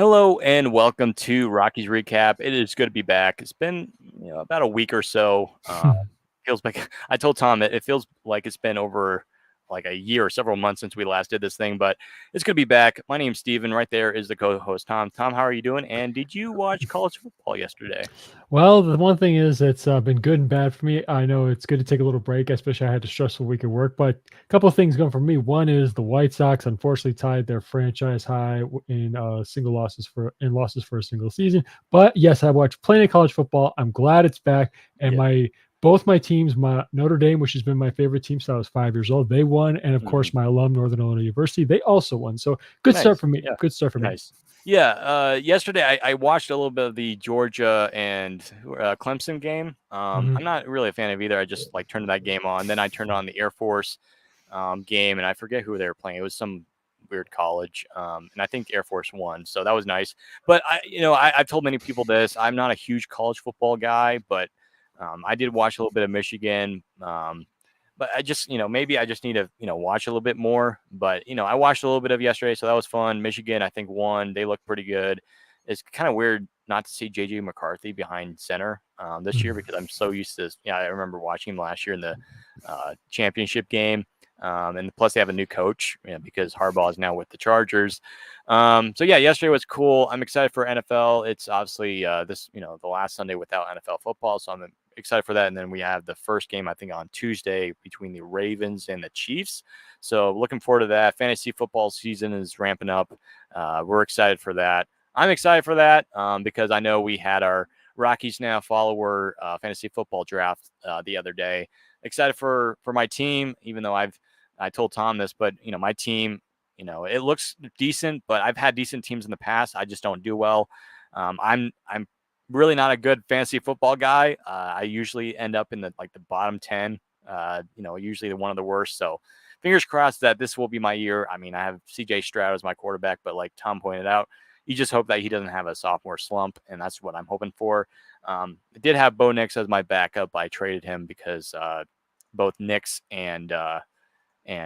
Hello and welcome to Rockies Recap. It is good to be back. It's been about a week or so. Feels like I told Tom that it feels like it's been over like a year or several months since we last did this thing, but it's good to be back. My name's Steven. Right there is the co-host Tom. Tom, how are you doing? And did you watch college football yesterday? Well, the one thing is it's been good and bad for me. I know it's good to take a little break, especially I had a stressful week at work. But a couple of things going for me. One is the White Sox unfortunately tied their franchise high in losses for a single season. But yes, I watched plenty of college football. I'm glad it's back, and Yeah. both my teams, my Notre Dame, which has been my favorite team since I was 5 years old, they won, and of Mhm. course my alum Northern Illinois University, they also won. So good start Nice. for me. Yeah. Good start for me. Nice. Yeah. Yesterday I watched a little bit of the Georgia and Clemson game. Mhm. I'm not really a fan of either. I just like turned that game on. Then I turned on the Air Force game, and I forget who they were playing. It was some weird college, and I think Air Force won, so that was nice. But I've told many people this. I'm not a huge college football guy, but I did watch a little bit of Michigan. But I just, maybe I just need to, watch a little bit more. But I watched a little bit of yesterday, so that was fun. Michigan, I think, won. They look pretty good. It's kind of weird not to see JJ McCarthy behind center this year because I'm so used to. Yeah, I remember watching him last year in the championship game. And plus, they have a new coach because Harbaugh is now with the Chargers. So yeah, yesterday was cool. I'm excited for NFL. It's obviously the last Sunday without NFL football, so I'm excited for that. And then we have the first game, I think, on Tuesday between the Ravens and the Chiefs. So looking forward to that. Fantasy football season is ramping up. We're excited for that. I'm excited for that because I know we had our Rockies Now follower fantasy football draft the other day. Excited for my team, even though I told Tom this, but my team, it looks decent, but I've had decent teams in the past. I just don't do well. I'm really not a good fantasy football guy. I usually end up in the bottom 10. Usually one of the worst. So fingers crossed that this will be my year. I mean, I have CJ Stroud as my quarterback, but like Tom pointed out, you just hope that he doesn't have a sophomore slump, and that's what I'm hoping for. I did have Bo Nix as my backup. I traded him because both Nix and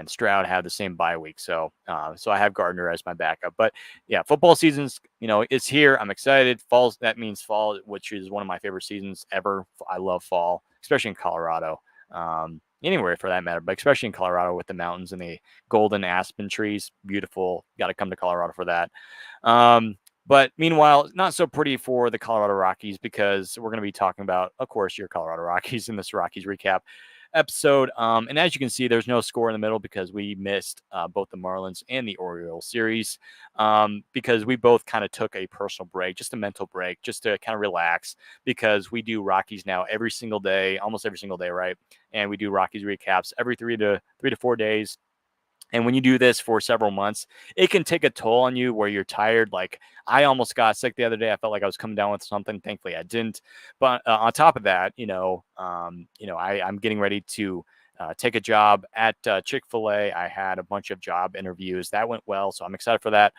Stroud have the same bye week. So I have Gardner as my backup. But yeah, football season's, it's here. I'm excited. That means fall, which is one of my favorite seasons ever. I love fall, especially in Colorado. Anywhere for that matter, but especially in Colorado with the mountains and the golden aspen trees. Beautiful. Got to come to Colorado for that. But meanwhile, not so pretty for the Colorado Rockies because we're going to be talking about, of course, your Colorado Rockies in this Rockies recap episode. And as you can see, there's no score in the middle because we missed both the Marlins and the Orioles series because we both kind of took a personal break, just a mental break, just to kind of relax because we do Rockies Now every single day, almost every single day, right? And we do Rockies recaps every 3 to 4 days. And when you do this for several months, it can take a toll on you where you're tired. Like I almost got sick the other day. I felt like I was coming down with something. Thankfully, I didn't. But on top of that, I'm getting ready to take a job at Chick-fil-A. I had a bunch of job interviews that went well, so I'm excited for that.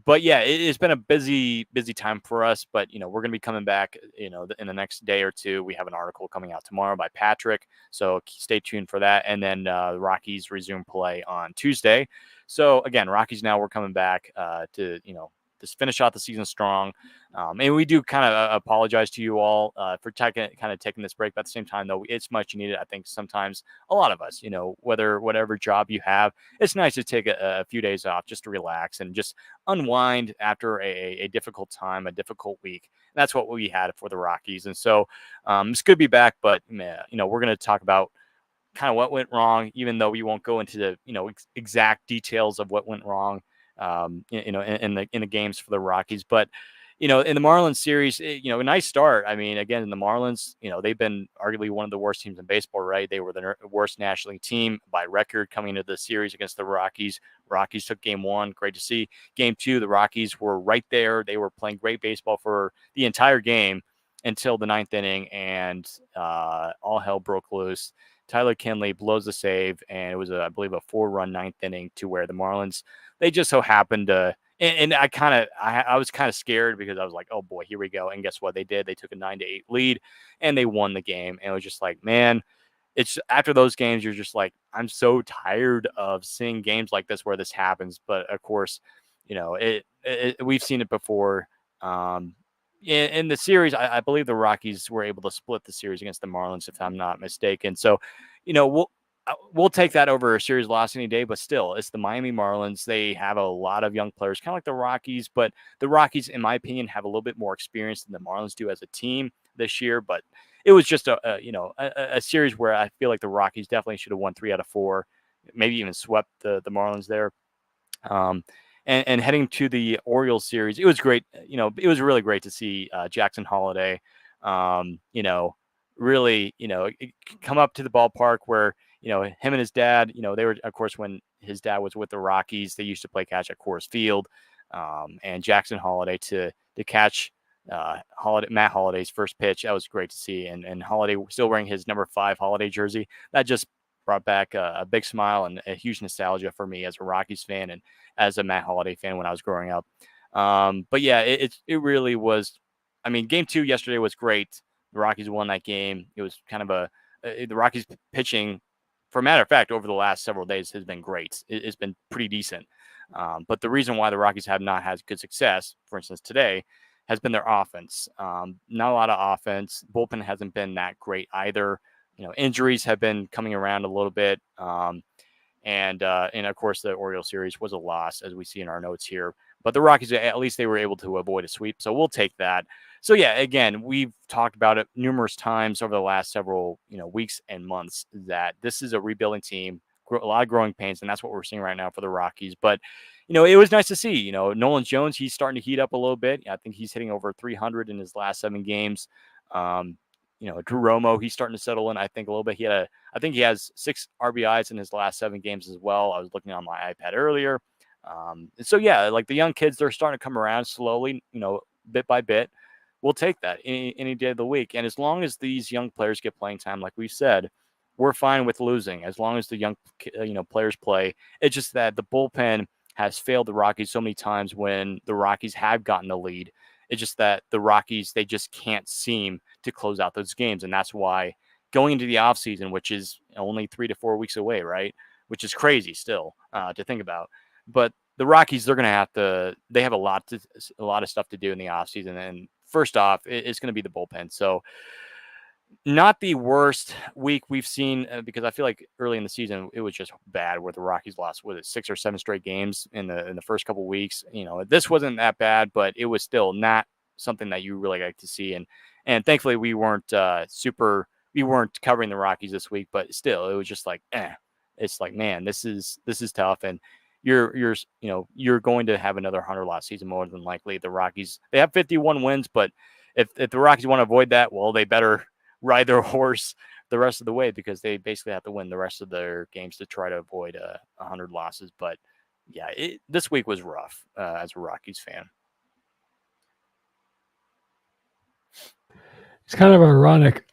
But yeah, it's been a busy time for us. But we're gonna be coming back. In the next day or two, we have an article coming out tomorrow by Patrick. So stay tuned for that. And then the Rockies resume play on Tuesday. So again, Rockies Now, we're coming back to just finish out the season strong. And we do kind of apologize to you all for taking this break. But at the same time, though, it's much needed. I think sometimes a lot of us, whatever job you have, it's nice to take a few days off just to relax and just unwind after a difficult time, a difficult week. And that's what we had for the Rockies. And so it's good to be back, but we're going to talk about kind of what went wrong, even though we won't go into the exact details of what went wrong, in the games for the Rockies. But in the Marlins series, a nice start. I mean, again, in the Marlins, they've been arguably one of the worst teams in baseball, right? They were the worst National League team by record coming into the series against the Rockies. Rockies took game one. Great to see. Game two, the Rockies were right there. They were playing great baseball for the entire game until the ninth inning, and all hell broke loose. Tyler Kinley blows the save, and it was, I believe, a 4-run ninth inning to where the Marlins, they just so happened to, and I was kind of scared because I was like, oh boy, here we go. And guess what? They did. They took a 9-8 lead, and they won the game. And it was just like, man, it's after those games, you're just like, I'm so tired of seeing games like this where this happens. But of course, we've seen it before. Um, in the series, I believe the Rockies were able to split the series against the Marlins, if I'm not mistaken. So, we'll take that over a series loss any day. But still, it's the Miami Marlins. They have a lot of young players, kind of like the Rockies. But the Rockies, in my opinion, have a little bit more experience than the Marlins do as a team this year. But it was just a series where I feel like the Rockies definitely should have won 3 out of 4, maybe even swept the Marlins there. Um, and heading to the Orioles series, it was great. It was really great to see Jackson Holiday, um, you know, really, come up to the ballpark where, him and his dad, they were, of course, when his dad was with the Rockies, they used to play catch at Coors Field. And Jackson Holiday to catch Matt Holiday's first pitch, that was great to see. And Holiday still wearing his number 5 Holiday jersey. That just brought back a big smile and a huge nostalgia for me as a Rockies fan and as a Matt Holliday fan when I was growing up. But yeah, it really was. I mean, game 2 yesterday was great. The Rockies won that game. It was kind of the Rockies pitching, for a matter of fact, over the last several days has been great. It's been pretty decent. But the reason why the Rockies have not had good success, for instance, today, has been their offense. Not a lot of offense. Bullpen hasn't been that great either. Injuries have been coming around a little bit. And of course, the Orioles series was a loss, as we see in our notes here. But the Rockies, at least they were able to avoid a sweep. So we'll take that. So yeah, again, we've talked about it numerous times over the last several weeks and months that this is a rebuilding team, a lot of growing pains, and that's what we're seeing right now for the Rockies. But it was nice to see. Nolan Jones, he's starting to heat up a little bit. I think he's hitting over 300 in his last 7 games. Drew Romo, he's starting to settle in, I think, a little bit. I think he has 6 RBIs in his last 7 games as well. I was looking on my iPad earlier. So yeah, like the young kids, they're starting to come around slowly, bit by bit. We'll take that any day of the week. And as long as these young players get playing time, like we said, we're fine with losing as long as the young, players play. It's just that the bullpen has failed the Rockies so many times when the Rockies have gotten the lead. It's just that the Rockies, they just can't seem to close out those games. And that's why going into the offseason, which is only 3 to 4 weeks away, right? Which is crazy still to think about. But the Rockies, they're going to they have a lot of stuff to do in the offseason. And first off, it's going to be the bullpen. So not the worst week we've seen because I feel like early in the season it was just bad where the Rockies lost 6 or 7 straight games in the first couple of weeks. This wasn't that bad, but it was still not something that you really like to see. And thankfully we weren't covering the Rockies this week, but still it was just like it's like, man, this is tough. And you're going to have another 100-loss season more than likely. The Rockies, they have 51 wins, but if the Rockies want to avoid that, well, they better ride their horse the rest of the way because they basically have to win the rest of their games to try to avoid 100 losses. But yeah, this week was rough as a Rockies fan. It's kind of ironic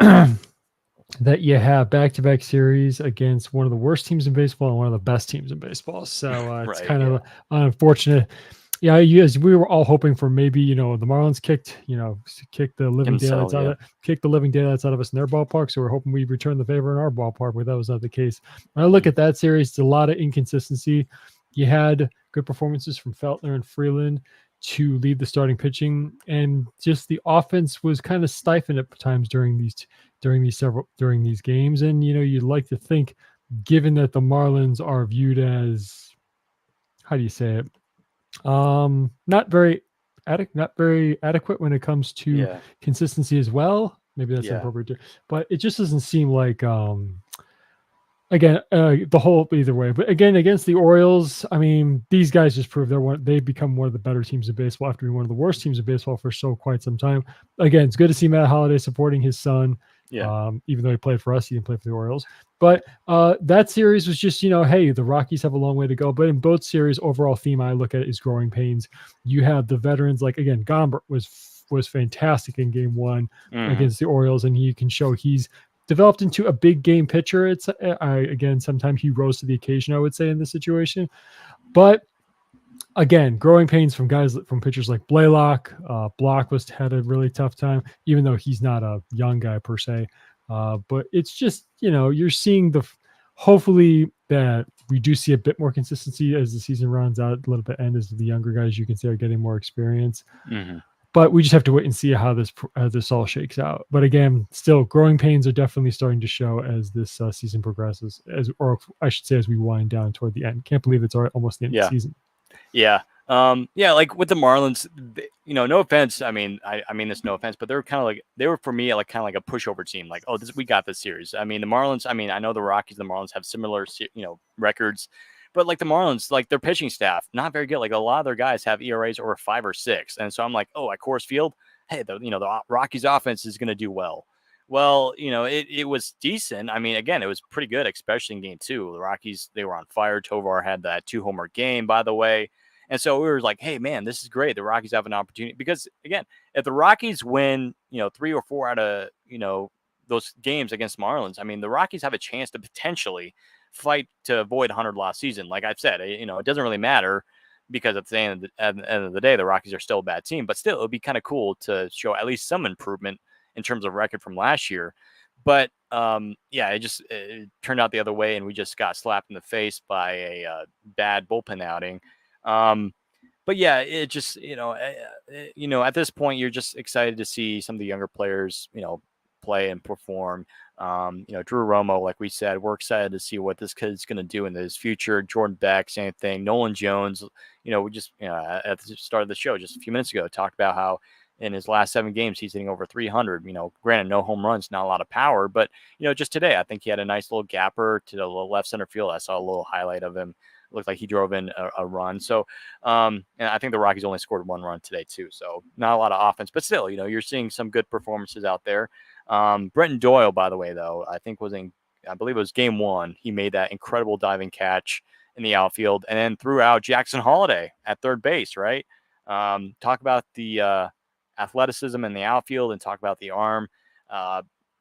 that you have back-to-back series against one of the worst teams in baseball and one of the best teams in baseball. So it's kind of unfortunate. Yeah, we were all hoping for maybe the Marlins kicked the living daylights out of us in their ballpark. So we're hoping we return the favor in our ballpark, but that was not the case. When I look at that series, it's a lot of inconsistency. You had good performances from Feltner and Freeland to lead the starting pitching, and just the offense was kind of stifled at times during these games. And you'd like to think, given that the Marlins are viewed as, how do you say it, not very adequate when it comes to consistency as well. Maybe that's inappropriate, but it just doesn't seem like again, the whole either way. But again, against the Orioles, I mean, these guys just prove they've become one of the better teams in baseball after being one of the worst teams in baseball for quite some time. Again, it's good to see Matt Holliday supporting his son. Yeah. Even though he played for us, he didn't play for the Orioles. But that series was just, hey, the Rockies have a long way to go. But in both series, overall theme I look at is growing pains. You have the veterans, like, again, Gombert was fantastic in game 1 against the Orioles, and you can show he's developed into a big game pitcher. It's again, sometimes he rose to the occasion, I would say, in this situation. But again, growing pains from pitchers like Blaylock. Block had a really tough time, even though he's not a young guy per se. But it's just, you're seeing hopefully that we do see a bit more consistency as the season runs out a little bit, and as the younger guys you can say are getting more experience. Mm-hmm. But we just have to wait and see how this all shakes out. But again, still, growing pains are definitely starting to show as this season progresses, or I should say, as we wind down toward the end. Can't believe it's almost the end of the Yeah. season. Yeah. Yeah, like with the Marlins, no offense. I mean this no offense, but they were for me like kind of like a pushover team. Like, oh, we got this series. I mean, the Marlins. I mean, I know the Rockies and the Marlins have similar, records, but like the Marlins, like their pitching staff, not very good. Like a lot of their guys have ERAs over 5 or 6, and so I'm like, oh, at Coors Field, hey, the Rockies offense is going to do well. Well, it was decent. I mean, again, it was pretty good, especially in game 2. The Rockies, they were on fire. Tovar had that 2-homer game, by the way. And so we were like, hey, man, this is great. The Rockies have an opportunity because, again, if the Rockies win, 3 or 4 out of, those games against Marlins, I mean, the Rockies have a chance to potentially fight to avoid 100 loss season. Like I've said, it doesn't really matter because at the end of the day, the Rockies are still a bad team. But still, it would be kind of cool to show at least some improvement in terms of record from last year. But yeah, it turned out the other way, and we just got slapped in the face by a bad bullpen outing. Um, but yeah, it just at this point you're just excited to see some of the younger players play and perform. Drew Romo, like we said, we're excited to see what this kid's going to do in his future. Jordan Beck, same thing. Nolan Jones, we just at the start of the show just a few minutes ago talked about how in his last 7 games he's hitting over 300. Granted, no home runs, not a lot of power, but just today I think he had a nice little gapper to the left center field. I saw a little highlight of him. It looked like he drove in a run. So, and I think the Rockies only scored 1 run today too. So not a lot of offense, but still, you're seeing some good performances out there. Brenton Doyle, by the way, though, I believe it was game 1. He made that incredible diving catch in the outfield and then threw out Jackson Holiday at third base, right? Talk about the athleticism in the outfield and talk about the arm.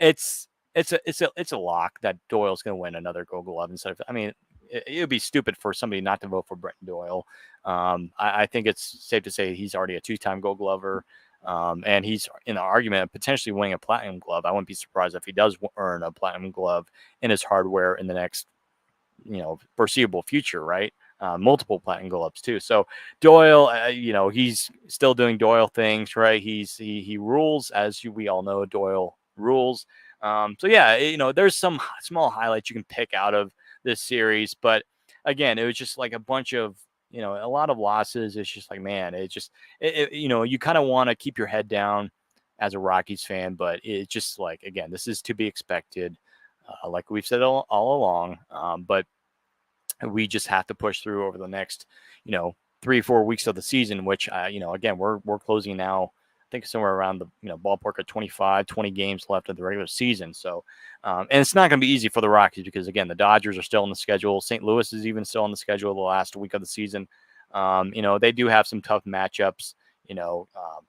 It's a lock that Doyle's going to win another Gold Glove instead of. I mean, it would be stupid for somebody not to vote for Brenton Doyle. I think it's safe to say he's already a 2-time Gold Glover, and he's in the argument of potentially winning a Platinum Glove. I wouldn't be surprised if he does earn a Platinum Glove in his hardware in the next foreseeable future, right? Multiple Platinum Gloves too. So Doyle, he's still doing Doyle things, right? He rules, as we all know. Doyle rules. So yeah, there's some small highlights you can pick out of this series, but again, it was just like a bunch of a lot of losses. It's just like, man, you kind of want to keep your head down as a Rockies fan, but it's just like, again, this is to be expected, like we've said all along. But we just have to push through over the next 3-4 weeks of the season, which again, we're closing now. I think somewhere around the ballpark of 20 games left of the regular season. So, and it's not going to be easy for the Rockies because again, the Dodgers are still on the schedule. St. Louis is even still on the schedule the last week of the season. They do have some tough matchups,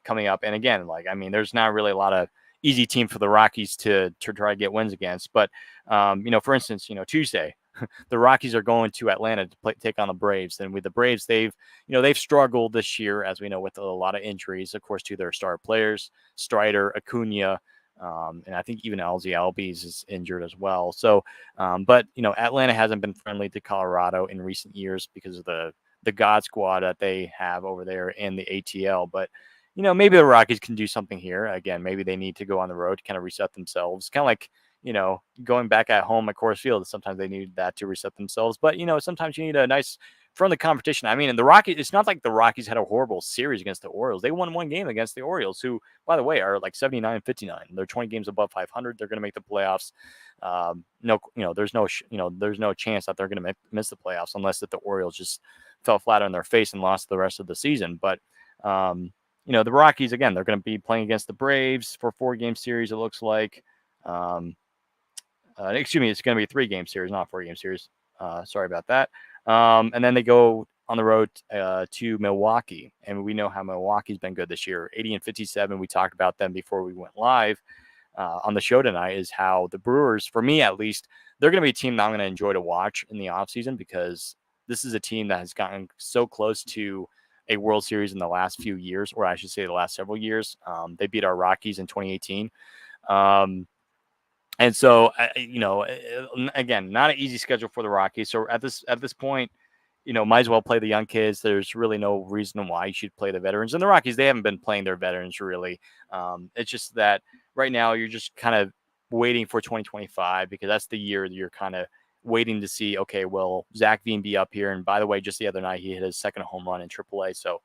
coming up. And again, there's not really a lot of easy team for the Rockies to try to get wins against. But, for instance, Tuesday, the Rockies are going to Atlanta to take on the Braves. And with the Braves, they've struggled this year, as we know, with a lot of injuries, of course, to their star players, Strider, Acuna, and I think even Alzi Albies is injured as well. So, but Atlanta hasn't been friendly to Colorado in recent years because of the God Squad that they have over there in the ATL. But maybe the Rockies can do something here. Again, maybe they need to go on the road to kind of reset themselves, kind of like going back at home at Coors Field. Sometimes they need that to reset themselves, but sometimes you need a nice friendly competition. I mean, and the Rockies, it's not like the Rockies had a horrible series against the Orioles. They won 1 game against the Orioles, who, by the way, are like 79-59. They're 20 games above 500. They're going to make the playoffs. There's no chance that they're going to miss the playoffs unless that the Orioles just fell flat on their face and lost the rest of the season. But the Rockies, again, they're going to be playing against the Braves for a 4-game series. It looks like. Excuse me, it's going to be a 3-game series, not a 4-game series. Sorry about that. And then they go on the road to Milwaukee, and we know how Milwaukee's been good this year, 80-57. We talked about them before we went live on the show tonight. Is how the Brewers, for me at least, they're going to be a team that I'm going to enjoy to watch in the offseason because this is a team that has gotten so close to a World Series in the last few years, or I should say the last several years. They beat our Rockies in 2018. And so, again, not an easy schedule for the Rockies. So at this point, might as well play the young kids. There's really no reason why you should play the veterans. And the Rockies, they haven't been playing their veterans really. It's just that right now you're just kind of waiting for 2025 because that's the year that you're kind of waiting to see. Okay, will Zach Veen be up here? And by the way, just the other night he hit his second home run in AAA. So,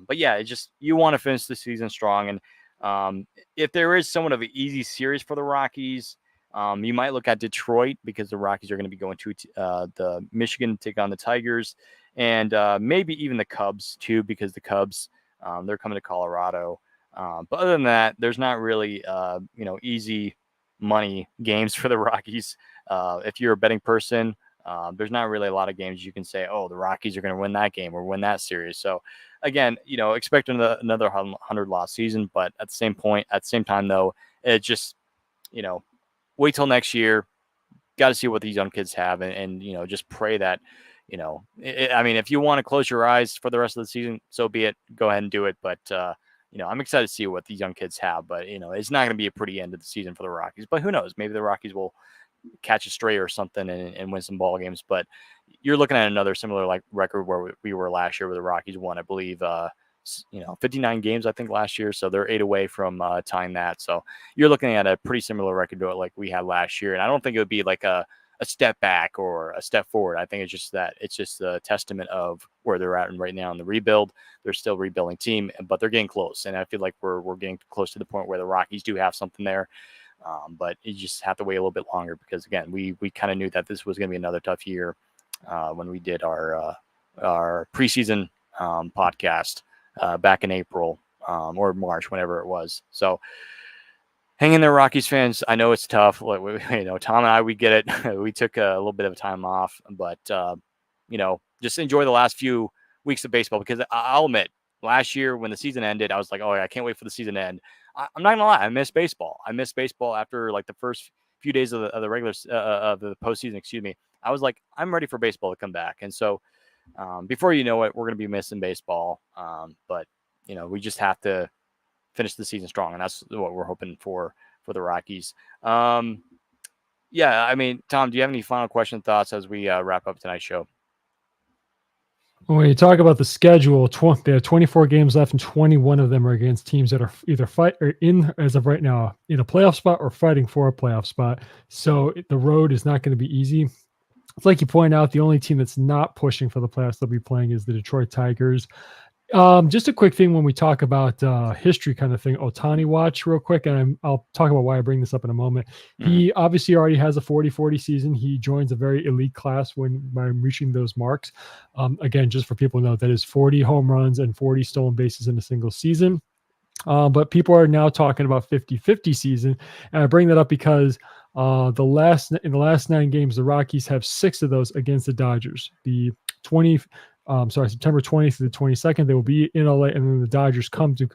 but yeah, it's just you want to finish the season strong. And if there is somewhat of an easy series for the Rockies. You might look at Detroit because the Rockies are going to be going to the Michigan to take on the Tigers, and maybe even the Cubs too because the Cubs they're coming to Colorado. But other than that, there's not really easy money games for the Rockies. If you're a betting person, there's not really a lot of games you can say, oh, the Rockies are going to win that game or win that series. So again, expect another 100-loss season, but at the same time though, it just wait till next year. Got to see what these young kids have, and just pray that, if you want to close your eyes for the rest of the season, so be it. Go ahead and do it. But I'm excited to see what these young kids have. But it's not going to be a pretty end of the season for the Rockies. But who knows? Maybe the Rockies will catch a stray or something and win some ball games. But you're looking at another similar record where we were last year, where the Rockies won, I believe, 59 games, I think, last year. So they're 8 away from tying that. So you're looking at a pretty similar record to it like we had last year. And I don't think it would be like a step back or a step forward. I think it's just a testament of where they're at right now in the rebuild. They're still rebuilding team, but they're getting close. And I feel like we're getting close to the point where the Rockies do have something there. But you just have to wait a little bit longer because, again, we kind of knew that this was going to be another tough year when we did our preseason podcast back in April or March, whenever it was. So hang in there, Rockies fans. I know it's tough. Tom and I, we get it. We took a little bit of time off, but just enjoy the last few weeks of baseball because I'll admit, last year when the season ended, I was like, oh, I can't wait for the season to end. I'm not gonna lie, I miss baseball. I miss baseball after like the first few days of the regular of the postseason. Excuse me. I was like, I'm ready for baseball to come back, and so. Before you know it, we're going to be missing baseball. But we just have to finish the season strong, and that's what we're hoping for the Rockies. Yeah, I mean, Tom, do you have any final thoughts as we wrap up tonight's show? When you talk about the schedule, they have 24 games left, and 21 of them are against teams that are either as of right now, in a playoff spot or fighting for a playoff spot. So the road is not going to be easy. It's like you point out, the only team that's not pushing for the playoffs they'll be playing is the Detroit Tigers. Just a quick thing when we talk about history kind of thing, Ohtani watch real quick, and I'll talk about why I bring this up in a moment. Mm-hmm. He obviously already has a 40-40 season. He joins a very elite class by reaching those marks. Again, just for people to know, that is 40 home runs and 40 stolen bases in a single season. But people are now talking about 50-50 season. And I bring that up because in the last 9 games, the Rockies have 6 of those against the Dodgers. September 20th to the 22nd, they will be in LA, and then the Dodgers come to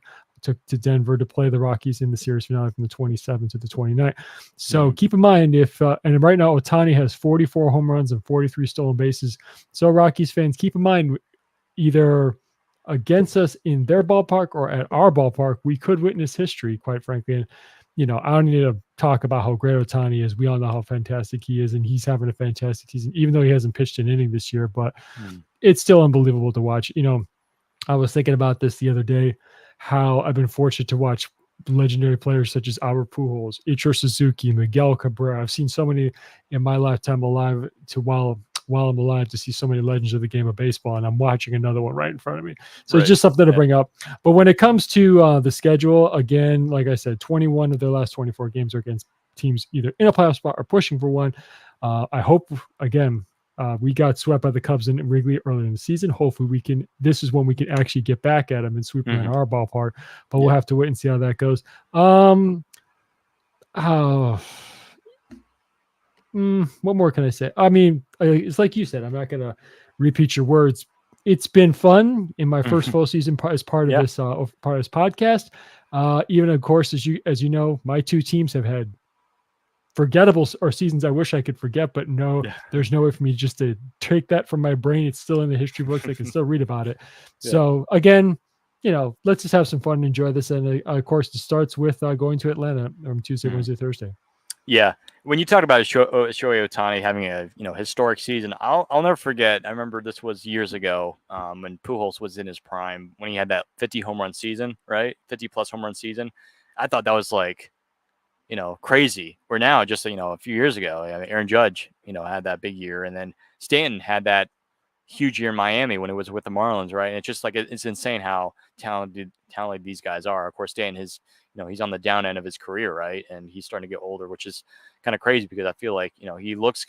Denver to play the Rockies in the series finale from the 27th to the 29th. So keep in mind, and right now Ohtani has 44 home runs and 43 stolen bases. So Rockies fans, keep in mind, either against us in their ballpark or at our ballpark, we could witness history, quite frankly. And I don't need to talk about how great Ohtani is. We all know how fantastic he is, and he's having a fantastic season, even though he hasn't pitched an inning this year. But it's still unbelievable to watch. I was thinking about this the other day, how I've been fortunate to watch legendary players such as Albert Pujols, Ichiro Suzuki, Miguel Cabrera. I've seen so many in my lifetime alive while I'm alive to see so many legends of the game of baseball, and I'm watching another one right in front of me. So It's just something to bring up. But when it comes to the schedule, again, like I said, 21 of their last 24 games are against teams either in a playoff spot or pushing for one. I hope, again, we got swept by the Cubs in Wrigley earlier in the season. Hopefully this is when we can actually get back at them and sweep them in our ballpark, but we'll have to wait and see how that goes. What more can I say? I mean, it's like you said, I'm not going to repeat your words. It's been fun in my first full season as part of this podcast. Even, of course, as you know, my 2 teams have had forgettable or seasons I wish I could forget, but there's no way for me just to take that from my brain. It's still in the history books. I can still read about it. So again, let's just have some fun and enjoy this. And of course, it starts with going to Atlanta on Tuesday, Wednesday, Thursday. Yeah. When you talk about Shohei Ohtani having a historic season, I'll never forget. I remember this was years ago when Pujols was in his prime when he had that 50 home run season, right? 50 plus home run season. I thought that was like crazy. Where now, just a few years ago, Aaron Judge, had that big year, and then Stanton had that huge year in Miami when it was with the Marlins, right? And it's just like it's insane how talented these guys are. Of course, Stanton is he's on the down end of his career, right? And he's starting to get older, which is kind of crazy because I feel like he looks.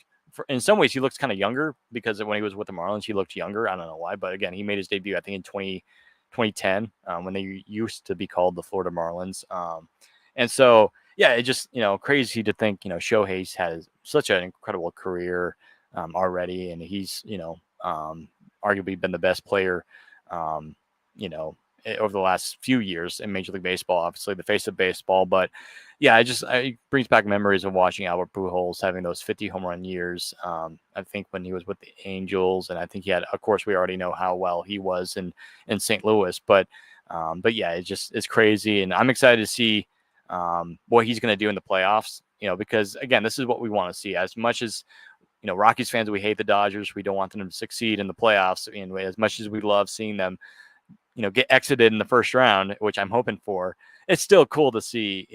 In some ways, he looks kind of younger because when he was with the Marlins, he looked younger. I don't know why, but again, he made his debut, I think, in 2010 when they used to be called the Florida Marlins. And so, yeah, it just, crazy to think, Shohei has such an incredible career already. And he's, arguably been the best player, um, you know, over the last few years in Major League Baseball, obviously the face of baseball. But yeah, it brings back memories of watching Albert Pujols having those 50 home run years. I think when he was with the Angels, and I think he had, of course, we already know how well he was in St. Louis. But yeah, it's crazy, and I'm excited to see what he's going to do in the playoffs. Because again, this is what we want to see. As much as Rockies fans, we hate the Dodgers. We don't want them to succeed in the playoffs. And as much as we love seeing them, get exited in the first round, which I'm hoping for, it's still cool to see,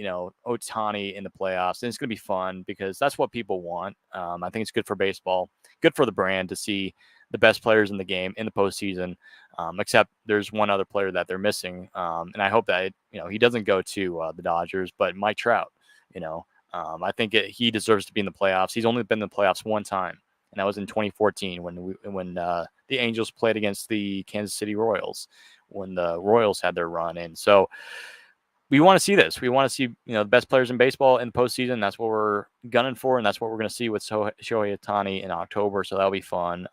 Ohtani in the playoffs. And it's going to be fun because that's what people want. I think it's good for baseball, good for the brand to see the best players in the game in the postseason. Except there's one other player that they're missing. And I hope that, he doesn't go to the Dodgers, but Mike Trout, I think he deserves to be in the playoffs. He's only been in the playoffs one time, and that was in 2014 when the Angels played against the Kansas City Royals when the Royals had their run in. So we want to see this. We want to see the best players in baseball in the postseason. That's what we're gunning for, and that's what we're going to see with Shohei Ohtani in October. So that'll be fun.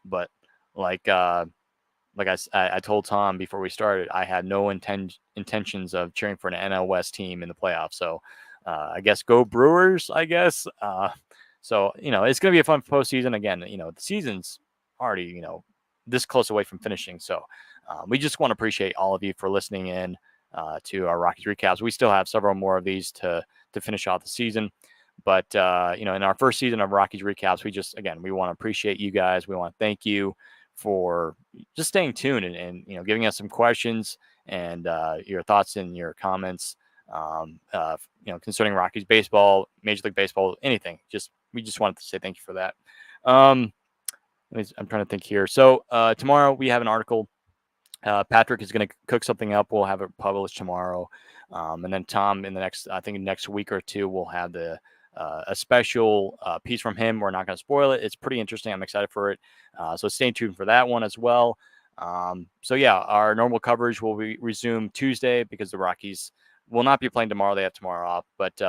But like I told Tom before we started, I had no intentions of cheering for an NL West team in the playoffs. So I guess go Brewers, I guess. So, it's going to be a fun postseason. Again, the season's already, this close away from finishing. So we just want to appreciate all of you for listening in to our Rockies recaps. We still have several more of these to finish off the season. But, in our first season of Rockies recaps, we want to appreciate you guys. We want to thank you for just staying tuned and giving us some questions and your thoughts and your comments concerning Rockies baseball, Major League Baseball, anything. We just wanted to say thank you for that. I'm trying to think here. So tomorrow we have an article. Patrick is going to cook something up. We'll have it published tomorrow. And then Tom in the next week or two, we'll have a special piece from him. We're not going to spoil it. It's pretty interesting. I'm excited for it. So stay tuned for that one as well. So yeah, our normal coverage will resume Tuesday because the Rockies will not be playing tomorrow. They have tomorrow off, but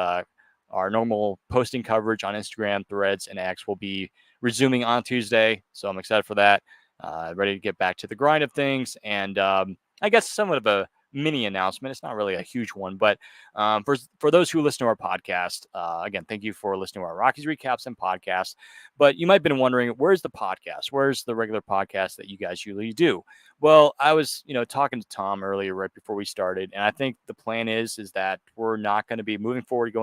our normal posting coverage on Instagram, Threads, and X will be resuming on Tuesday. So I'm excited for that. Ready to get back to the grind of things. And I guess somewhat of a mini announcement. It's not really a huge one, but for those who listen to our podcast, again, thank you for listening to our Rockies recaps and podcast. But you might have been wondering, where's the podcast? Where's the regular podcast that you guys usually do? Well, I was, talking to Tom earlier right before we started, and I think the plan is that we're not going to be moving forward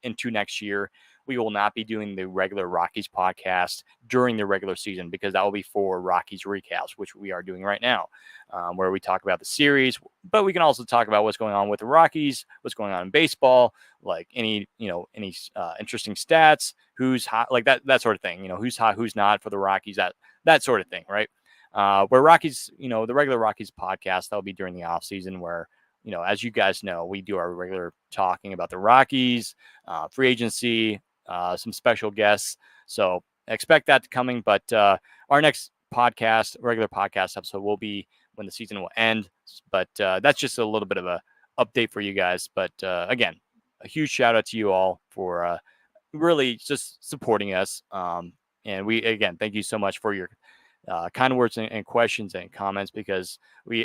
into next year. We will not be doing the regular Rockies podcast during the regular season because that will be for Rockies recaps, which we are doing right now, where we talk about the series, but we can also talk about what's going on with the Rockies, what's going on in baseball, like any interesting stats, who's hot, like that sort of thing, who's hot, who's not for the Rockies, that sort of thing, right? Where Rockies, the regular Rockies podcast, that'll be during the off season where, as you guys know, we do our regular talking about the Rockies, free agency, some special guests. So expect that coming. But our next regular podcast episode will be when the season will end. But that's just a little bit of a update for you guys. But again, a huge shout out to you all for really just supporting us. And again, thank you so much for your kind words and questions and comments because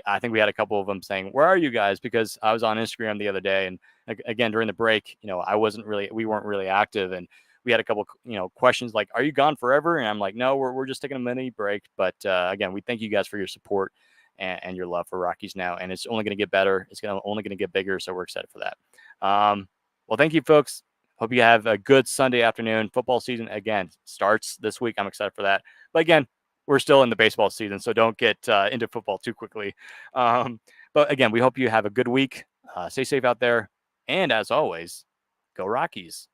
I think we had a couple of them saying, where are you guys? Because I was on Instagram the other day and again, during the break, we weren't really active and we had a couple, questions like, are you gone forever? And I'm like, no, we're just taking a mini break. But again, we thank you guys for your support and your love for Rockies now. And it's only going to get better. It's only going to get bigger. So we're excited for that. Well, thank you folks. Hope you have a good Sunday afternoon. Football season, again, starts this week. I'm excited for that. But again, we're still in the baseball season, so don't get into football too quickly. But again, we hope you have a good week. Stay safe out there. And as always, go Rockies.